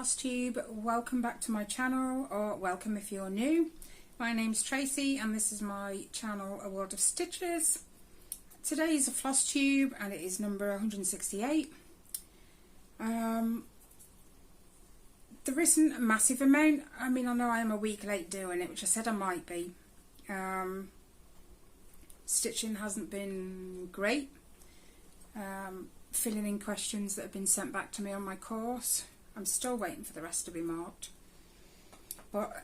flosstube. Welcome back to my channel, or welcome if you're new. My name's Tracy and this is my channel, A World of Stitches. Today is a flosstube and it is number 168. There isn't a massive amount. I mean, I know I am a week late doing it, which I said I might be. Stitching hasn't been great. Filling in questions that have been sent back to me on my course. I'm still waiting for the rest to be marked. But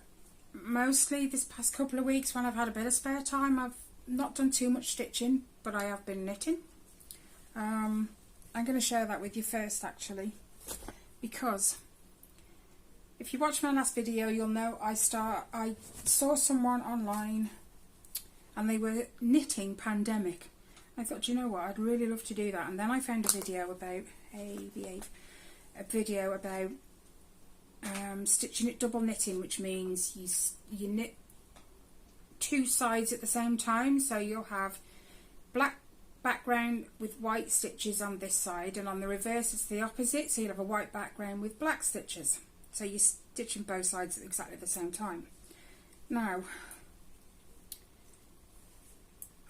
mostly this past couple of weeks when I've had a bit of spare time, I've not done too much stitching, but I have been knitting. I'm going to share that with you first actually, because if you watch my last video you'll know I saw someone online and they were knitting pandemic. I thought, you know what, I'd really love to do that. And then I found a video about stitching it double knitting, which means you knit two sides at the same time. So you'll have black background with white stitches on this side, and on the reverse it's the opposite, so you'll have a white background with black stitches. So you're stitching both sides at exactly the same time. Now,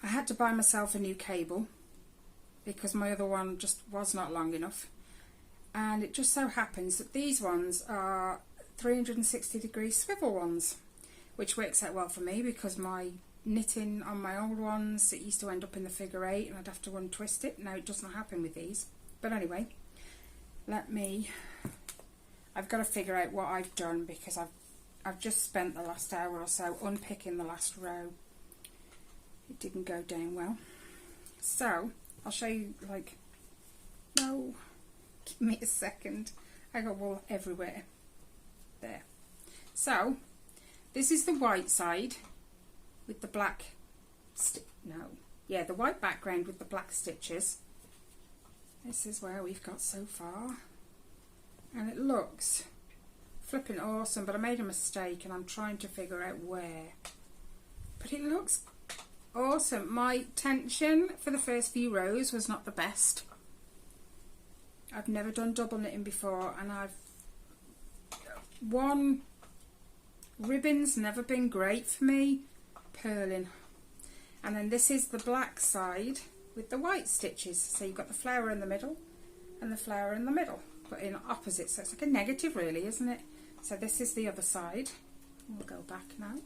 I had to buy myself a new cable because my other one just was not long enough, and it just so happens that these ones are 360-degree swivel ones, which works out well for me because my knitting on my old ones, it used to end up in the figure 8 and I'd have to untwist it. Now it doesn't happen with these. But anyway, I've got to figure out what I've done, because I've just spent the last hour or so unpicking the last row. It didn't go down well. So I'll show you, no, give me a second. I got wool everywhere. There. So this is the white side with the black, the white background with the black stitches. This is where we've got so far. And it looks flipping awesome, but I made a mistake and I'm trying to figure out where. But it looks awesome. My tension for the first few rows was not the best. I've never done double knitting before, and ribbon's never been great for me. Purling. And then this is the black side with the white stitches. So you've got the flower in the middle and the flower in the middle, but in opposites. So it's like a negative really, isn't it? So this is the other side. We'll go back now.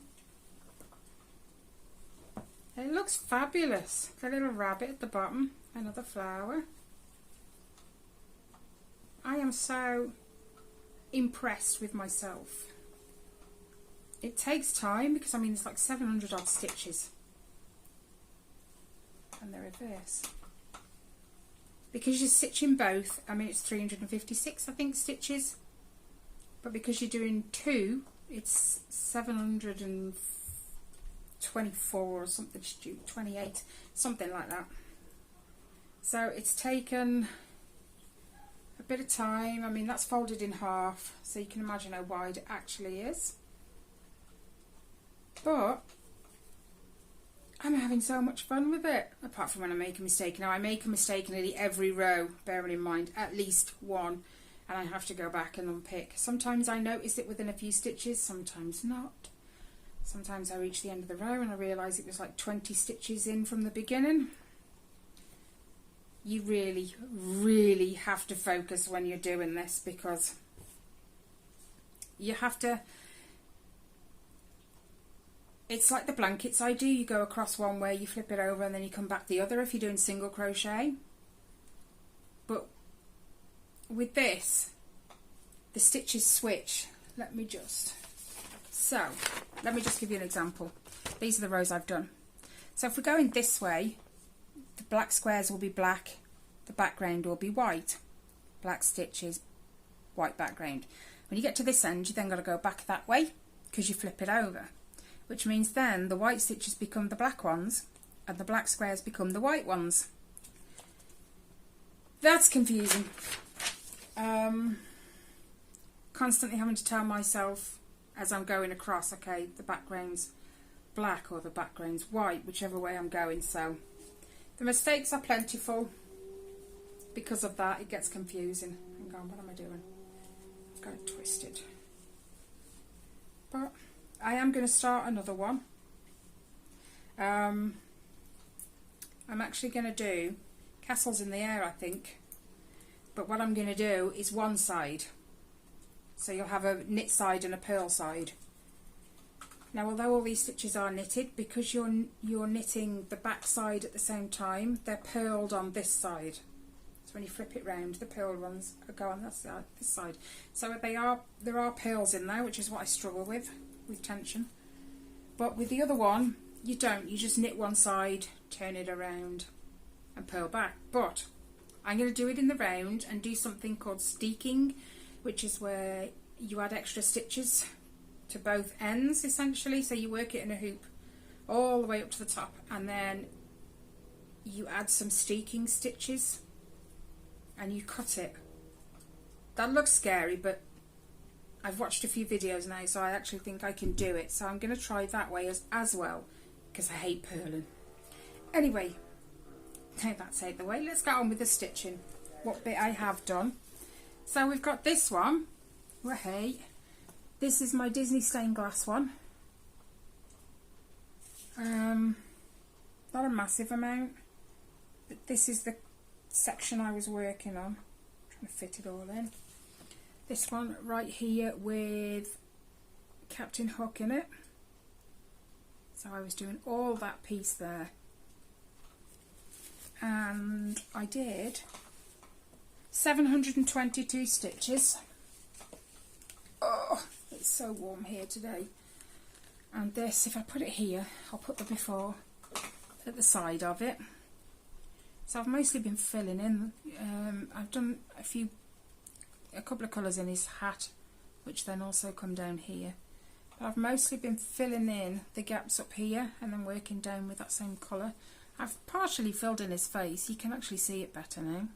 It looks fabulous. The little rabbit at the bottom, another flower. I am so impressed with myself. It takes time because I mean it's like 700 odd stitches. And the reverse. Because you're stitching both, I mean it's 356 I think stitches. But because you're doing two, it's 724 or something stupid, 28, something like that. So it's taken a bit of time. I mean that's folded in half, so you can imagine how wide it actually is. But I'm having so much fun with it, apart from when I make a mistake. Now I make a mistake nearly every row, bearing in mind at least one, and I have to go back and unpick. Sometimes I notice it within a few stitches, sometimes not. Sometimes I reach the end of the row and I realise it was like 20 stitches in from the beginning. You really, really have to focus when you're doing this, because you have to. It's like the blankets I do. You go across one way, you flip it over, and then you come back the other if you're doing single crochet. But with this, the stitches switch. Let me just give you an example. These are the rows I've done. So if we're going this way, the black squares will be black, the background will be white. Black stitches, white background. When you get to this end, you then got to go back that way because you flip it over. Which means then the white stitches become the black ones and the black squares become the white ones. That's confusing. Constantly having to tell myself as I'm going across, okay, the background's black or the background's white, whichever way I'm going. So the mistakes are plentiful. Because of that, it gets confusing. Hang on, what am I doing? got it twisted. But I am going to start another one. I'm actually going to do castles in the air, I think. But what I'm going to do is one side. So you'll have a knit side and a purl side. Now, although all these stitches are knitted, because you're knitting the back side at the same time, they're purled on this side. So when you flip it round, the purl ones go on this side. So there are purls in there, which is what I struggle with tension. But with the other one, you don't. You just knit one side, turn it around, and purl back. But I'm going to do it in the round and do something called steeking, which is where you add extra stitches to both ends, essentially. So you work it in a hoop all the way up to the top, and then you add some steeking stitches and you cut it. That looks scary, but I've watched a few videos now, so I actually think I can do it. So I'm going to try that way as well, because I hate purling. Anyway, that's out the way. Let's get on with the stitching, what bit I have done. So we've got this one. Well, hey, this is my Disney stained glass one. Not a massive amount, but this is the section I was working on. Trying to fit it all in. This one right here with Captain Hook in it. So I was doing all that piece there. And I did 722 stitches. Oh, it's so warm here today. And this, if I put it here, I'll put the before at the side of it. So I've mostly been filling in. I've done a couple of colours in his hat, which then also come down here. But I've mostly been filling in the gaps up here and then working down with that same colour. I've partially filled in his face. You can actually see it better now.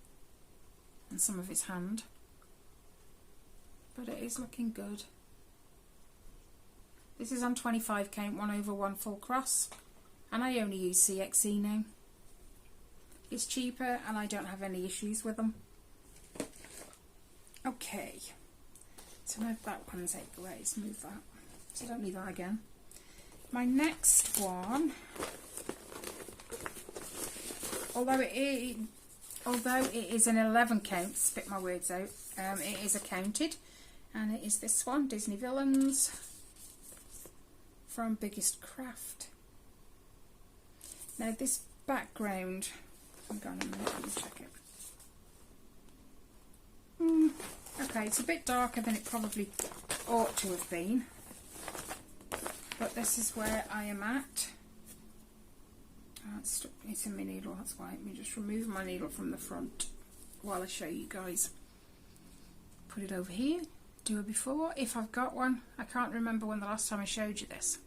And some of his hand. But it is looking good. This is on 25 count, 1/1 full cross. And I only use CXC now. It's cheaper and I don't have any issues with them. Okay. So now that one's out the way, let's move that. So I don't need that again. My next one, although it is an 11 count, spit my words out, it is a counted, and it is this one, Disney Villains, from Biggest Craft. Now this background, hang on a minute, let me check it. Okay, it's a bit darker than it probably ought to have been, but this is where I am at. It's in my needle, that's why. Let me just remove my needle from the front while I show you guys. Put it over here, do a before, if I've got one. I can't remember when the last time I showed you this.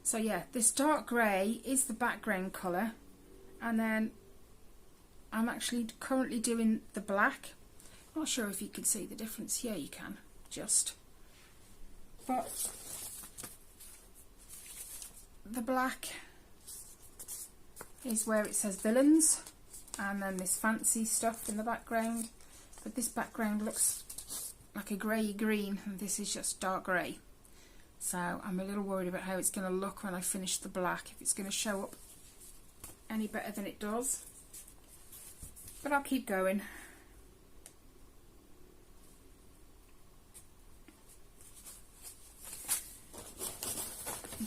So yeah, this dark grey is the background colour, and then I'm actually currently doing the black. Not sure if you can see the difference. Yeah, you can, just. But the black is where it says Villains, and then this fancy stuff in the background. But this background looks like a grey green, and this is just dark grey. So I'm a little worried about how it's going to look when I finish the black, if it's going to show up any better than it does. But I'll keep going.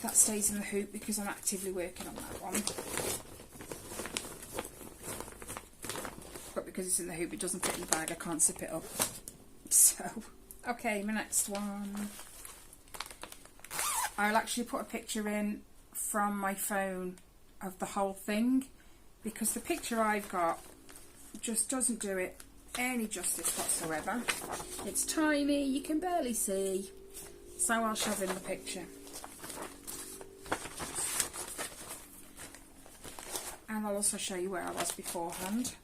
That stays in the hoop because I'm actively working on that one. But because it's in the hoop, it doesn't fit in the bag, I can't zip it up. So, okay, my next one. I'll actually put a picture in from my phone of the whole thing, because the picture I've got just doesn't do it any justice whatsoever. It's tiny, you can barely see, so I'll shove in the picture. And I'll also show you where I was beforehand,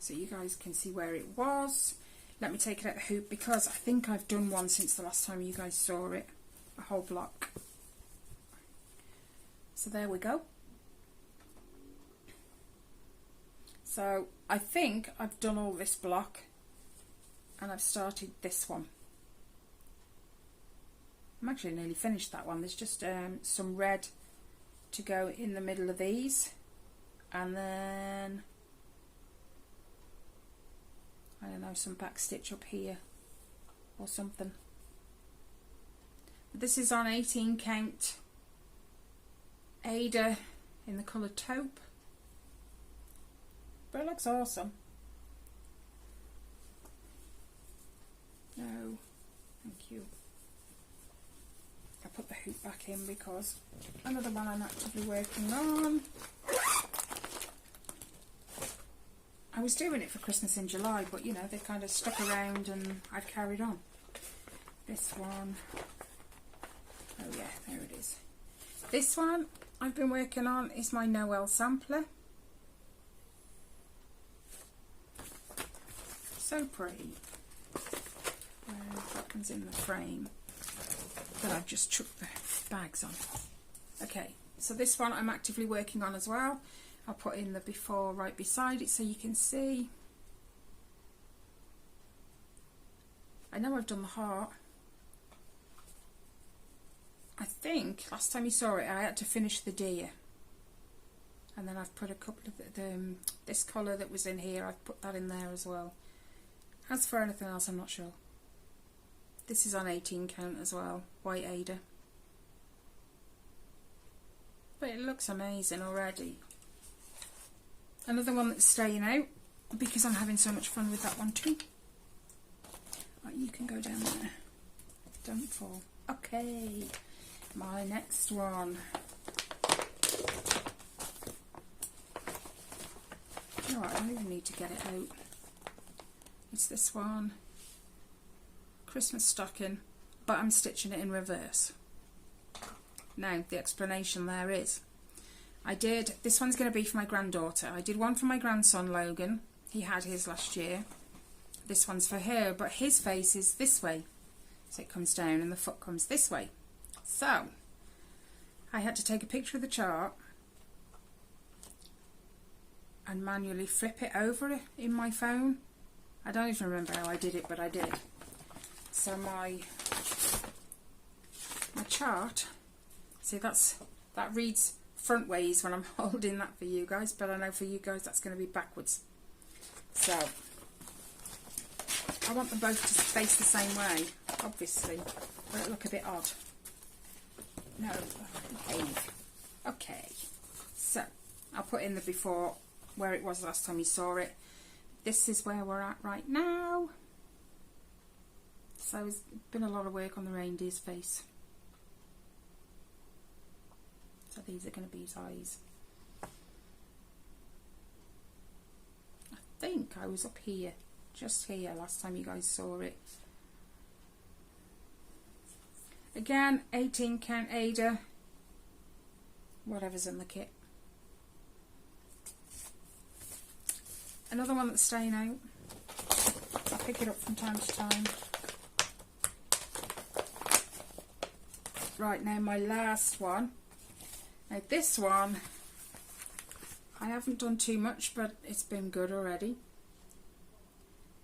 so you guys can see where it was. Let me take it out the hoop, because I think I've done one since the last time you guys saw it. A whole block. So there we go. So I think I've done all this block, and I've started this one. I'm actually nearly finished that one. There's just some red to go in the middle of these, and then I don't know, some back stitch up here or something. This is on 18 count Ada in the colour taupe, but it looks awesome. No, thank you. I'll put the hoop back in because another one I'm actively working on. I was doing it for Christmas in July, but you know, they kind of stuck around and I've carried on. This one, oh yeah, there it is. This one I've been working on is my Noel sampler. So pretty. That one's in the frame that I've just chucked the bags on. Okay, so this one I'm actively working on as well. I'll put in the before right beside it so you can see. I know I've done the heart. I think last time you saw it I had to finish the deer, and then I've put a couple of this colour that was in here, I've put that in there as well. As for anything else, I'm not sure. This is on 18 count as well, white Ada. But it looks amazing already. Another one that's staying out because I'm having so much fun with that one too. Right, you can go down there. Don't fall. Okay, my next one. You know what, I don't even need to get it out. It's this one. Christmas stocking, but I'm stitching it in reverse. Now, the explanation there is, this one's going to be for my granddaughter. I did one for my grandson Logan. He had his last year. This one's for her, but his face is this way. So it comes down and the foot comes this way. So, I had to take a picture of the chart and manually flip it over in my phone. I don't even remember how I did it, but I did. So my chart, see that reads front ways when I'm holding that for you guys, but I know for you guys that's going to be backwards. So I want them both to face the same way, obviously, but it look a bit odd. No, behave. Okay, so I'll put in the before where it was last time you saw it. This is where we're at right now. So it's been a lot of work on the reindeer's face. So these are going to be his eyes. I think I was up here, just here, last time you guys saw it. Again, 18 count Ada, whatever's in the kit. Another one that's staying out. I'll pick it up from time to time. Right, now my last one. Now this one, I haven't done too much, but it's been good already.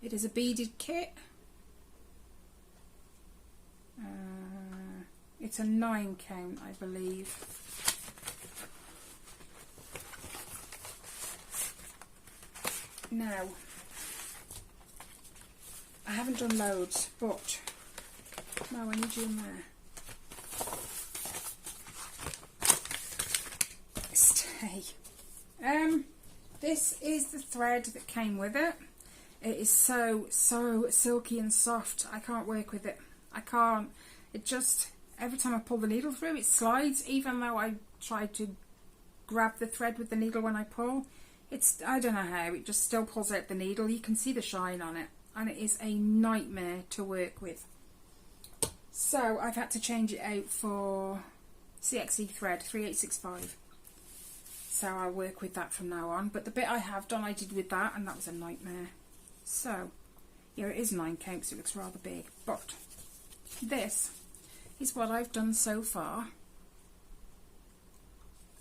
It is a beaded kit. It's a 9 count, I believe. Now, I haven't done loads, but no, I need you in there. Stay. This is the thread that came with it. It is so silky and soft. I can't work with it. I can't. It just, every time I pull the needle through, it slides, even though I try to grab the thread with the needle when I pull. It's, I don't know how, it just still pulls out the needle. You can see the shine on it, and it is a nightmare to work with. So I've had to change it out for CXE thread 3865. So I'll work with that from now on. But the bit I have done, I did with that, and that was a nightmare. So, yeah, it is 9 count, so it looks rather big. But this is what I've done so far.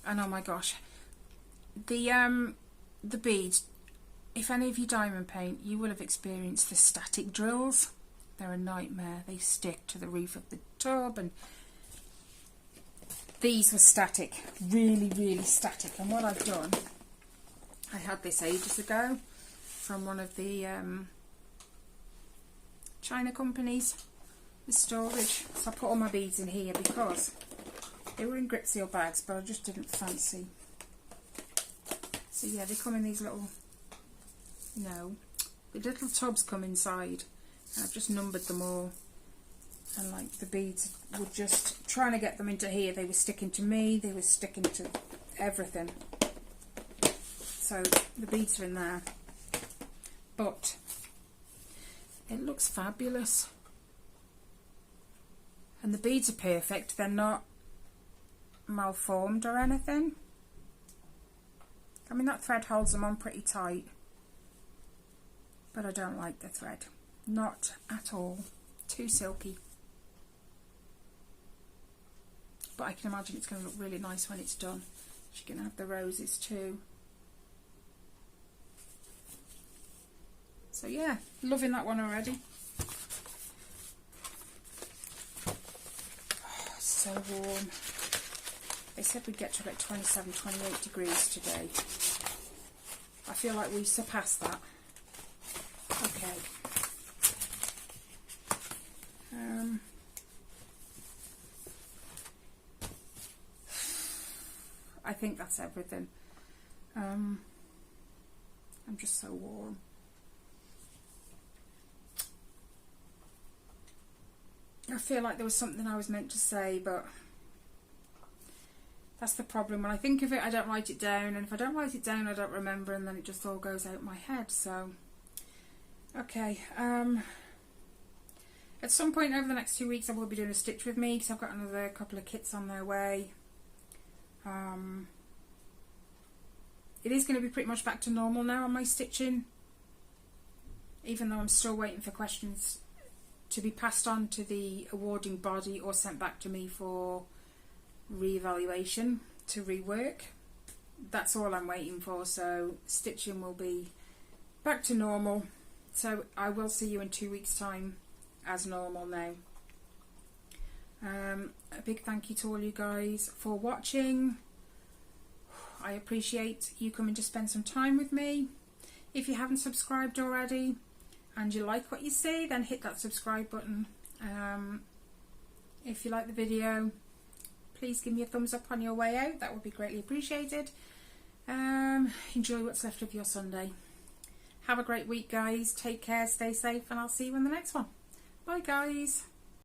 And oh my gosh, the beads if any of you diamond paint, you will have experienced the static drills. They're a nightmare. They stick to the roof of the tub, and these were static, really, really static. And what I've done, I had this ages ago from one of the China companies, the storage. So I put all my beads in here because they were in grip seal bags, but I just didn't fancy. So yeah, they come in these little, the little tubs come inside. And I've just numbered them all. And like the beads were just trying to get them into here. They were sticking to me, they were sticking to everything. So the beads are in there. But it looks fabulous. And the beads are perfect. They're not malformed or anything. I mean, that thread holds them on pretty tight. But I don't like the thread. Not at all. Too silky. But I can imagine it's going to look really nice when it's done. She can have the roses too. So yeah, loving that one already. Oh, so warm. They said we'd get to about 27, 28 degrees today. I feel like we surpassed that. Okay. I think that's everything. I'm just so warm. I feel like there was something I was meant to say, but that's the problem. When I think of it, I don't write it down, and if I don't write it down, I don't remember, and then it just all goes out my head. So, okay. At some point over the next 2 weeks, I will be doing a stitch with me because I've got another couple of kits on their way. It is going to be pretty much back to normal now on my stitching, even though I'm still waiting for questions to be passed on to the awarding body or sent back to me for re-evaluation to rework. That's all I'm waiting for, so stitching will be back to normal. So I will see you in 2 weeks' time as normal now. A big thank you to all you guys for watching. I appreciate you coming to spend some time with me. If you haven't subscribed already and you like what you see, then hit that subscribe button. If you like the video, please give me a thumbs up on your way out. That would be greatly appreciated. Enjoy what's left of your Sunday. Have a great week, guys. Take care, stay safe, and I'll see you in the next one. Bye, guys.